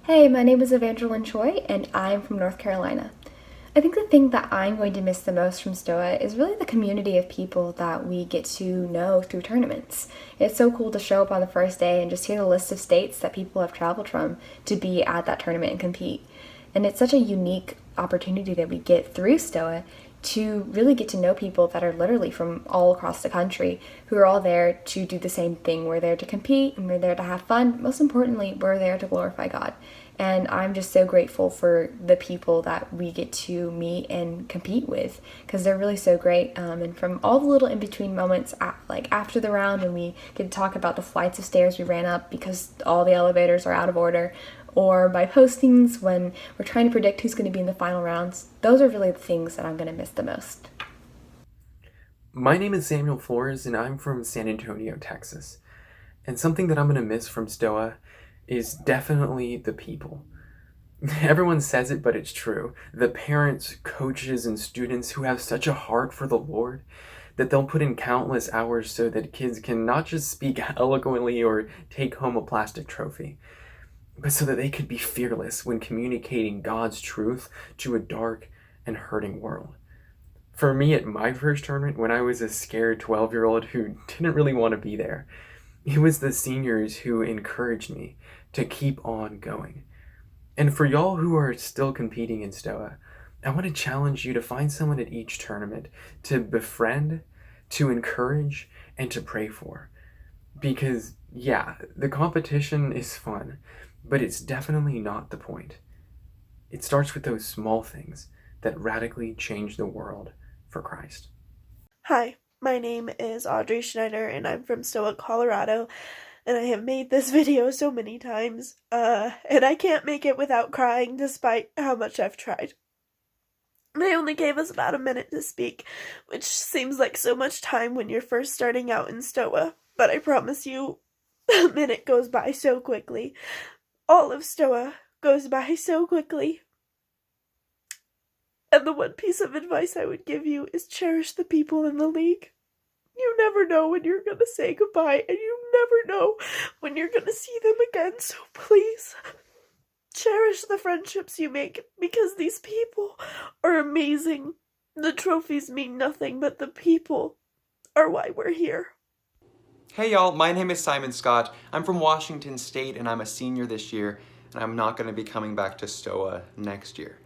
Hey, my name is Evangeline Choi, and I'm from North Carolina. I think the thing that I'm going to miss the most from Stoa is really the community of people that we get to know through tournaments. It's so cool to show up on the first day and just hear the list of states that people have traveled from to be at that tournament and compete. And it's such a unique opportunity that we get through Stoa to really get to know people that are literally from all across the country who are all there to do the same thing. We're there to compete and we're there to have fun. Most importantly, we're there to glorify God. And I'm just so grateful for the people that we get to meet and compete with because they're really so great. And from all the little in between moments, like after the round, when we get to talk about the flights of stairs we ran up because all the elevators are out of order, or by postings when we're trying to predict who's going to be in the final rounds, those are really the things that I'm going to miss the most. My name is Samuel Flores, and I'm from San Antonio, Texas. And something that I'm going to miss from Stoa is definitely the people. Everyone says it, but it's true. The parents, coaches, and students who have such a heart for the Lord that they'll put in countless hours so that kids can not just speak eloquently or take home a plastic trophy, but so that they could be fearless when communicating God's truth to a dark and hurting world. For me, at my first tournament, when I was a scared 12-year-old who didn't really want to be there, it was the seniors who encouraged me to keep on going. And for y'all who are still competing in Stoa, I want to challenge you to find someone at each tournament to befriend, to encourage, and to pray for. Because, yeah, the competition is fun, but it's definitely not the point. It starts with those small things that radically change the world for Christ. Hi, my name is Audrey Schneider and I'm from Stoa, Colorado, and I have made this video so many times, and I can't make it without crying despite how much I've tried. They only gave us about a minute to speak, which seems like so much time when you're first starting out in Stoa, but I promise you, a minute goes by so quickly. All of Stoa goes by so quickly. And the one piece of advice I would give you is cherish the people in the league. You never know when you're going to say goodbye, and you never know when you're going to see them again, so please cherish the friendships you make, because these people are amazing. The trophies mean nothing, but the people are why we're here. Hey y'all, my name is Simon Scott. I'm from Washington State and I'm a senior this year, and I'm not going to be coming back to Stoa next year.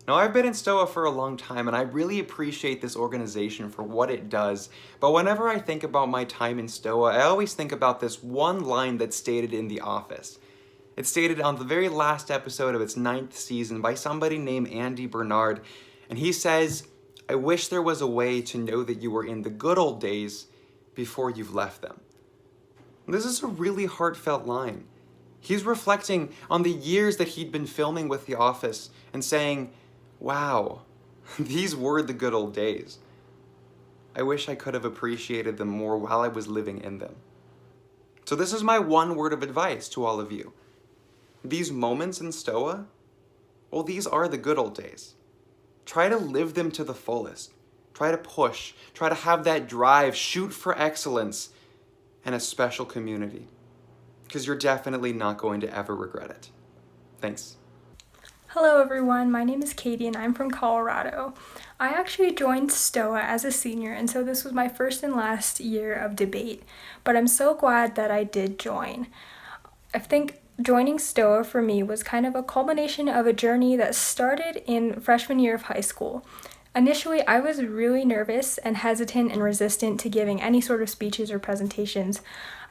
Now, I've been in Stoa for a long time and I really appreciate this organization for what it does, but whenever I think about my time in Stoa, I always think about this one line that's stated in The Office. It's stated on the very last episode of its 9th season by somebody named Andy Bernard, and he says, "I wish there was a way to know that you were in the good old days before you've left them." This is a really heartfelt line. He's reflecting on the years that he'd been filming with The Office and saying, wow, these were the good old days. I wish I could have appreciated them more while I was living in them. So this is my one word of advice to all of you. These moments in Stoa, well, these are the good old days. Try to live them to the fullest. Try to push. Try to have that drive. Shoot for excellence and a special community. Because you're definitely not going to ever regret it. Thanks. Hello everyone, my name is Katie and I'm from Colorado. I actually joined Stoa as a senior, and so this was my first and last year of debate, but I'm so glad that I did join. I think joining Stoa for me was kind of a culmination of a journey that started in freshman year of high school. Initially, I was really nervous and hesitant and resistant to giving any sort of speeches or presentations.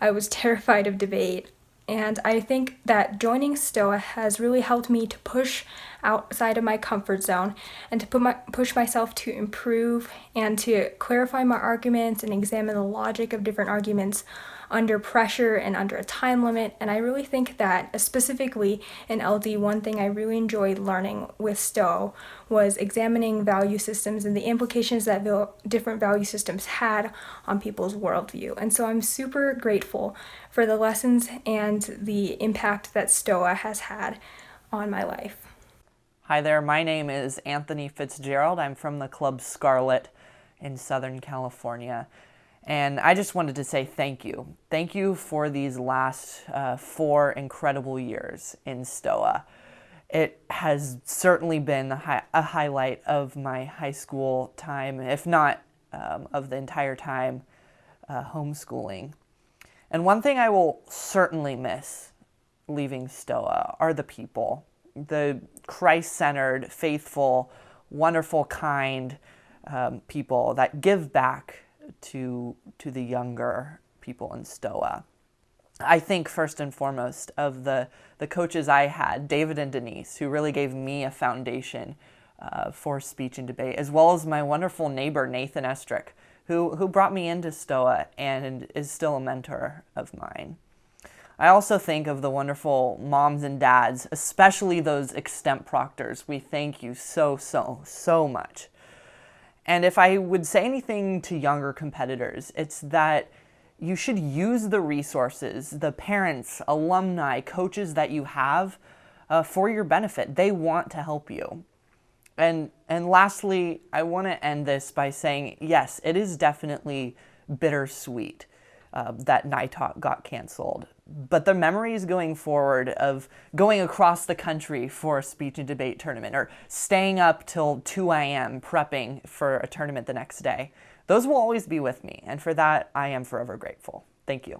I was terrified of debate. And I think that joining Stoa has really helped me to push outside of my comfort zone and to push myself to improve and to clarify my arguments and examine the logic of different arguments under pressure and under a time limit. And I really think that specifically in LD, one thing I really enjoyed learning with Stoa was examining value systems and the implications that different value systems had on people's worldview. And so I'm super grateful for the lessons and the impact that Stoa has had on my life. Hi there, my name is Anthony Fitzgerald. I'm from the Club Scarlet in Southern California. And I just wanted to say thank you. Thank you for these last 4 incredible years in Stoa. It has certainly been a highlight of my high school time, if not of the entire time homeschooling. And one thing I will certainly miss leaving Stoa are the people, the Christ-centered, faithful, wonderful, kind people that give back to the younger people in Stoa. I think first and foremost of the coaches I had, David and Denise, who really gave me a foundation for speech and debate, as well as my wonderful neighbor, Nathan Estrick, who brought me into Stoa and is still a mentor of mine. I also think of the wonderful moms and dads, especially those extemp proctors. We thank you so, so, so much. And if I would say anything to younger competitors, it's that you should use the resources, the parents, alumni, coaches that you have for your benefit. They want to help you. And lastly, I want to end this by saying, yes, it is definitely bittersweet that NITOC got canceled. But the memories going forward of going across the country for a speech and debate tournament or staying up till 2 a.m. prepping for a tournament the next day, those will always be with me. And for that, I am forever grateful. Thank you.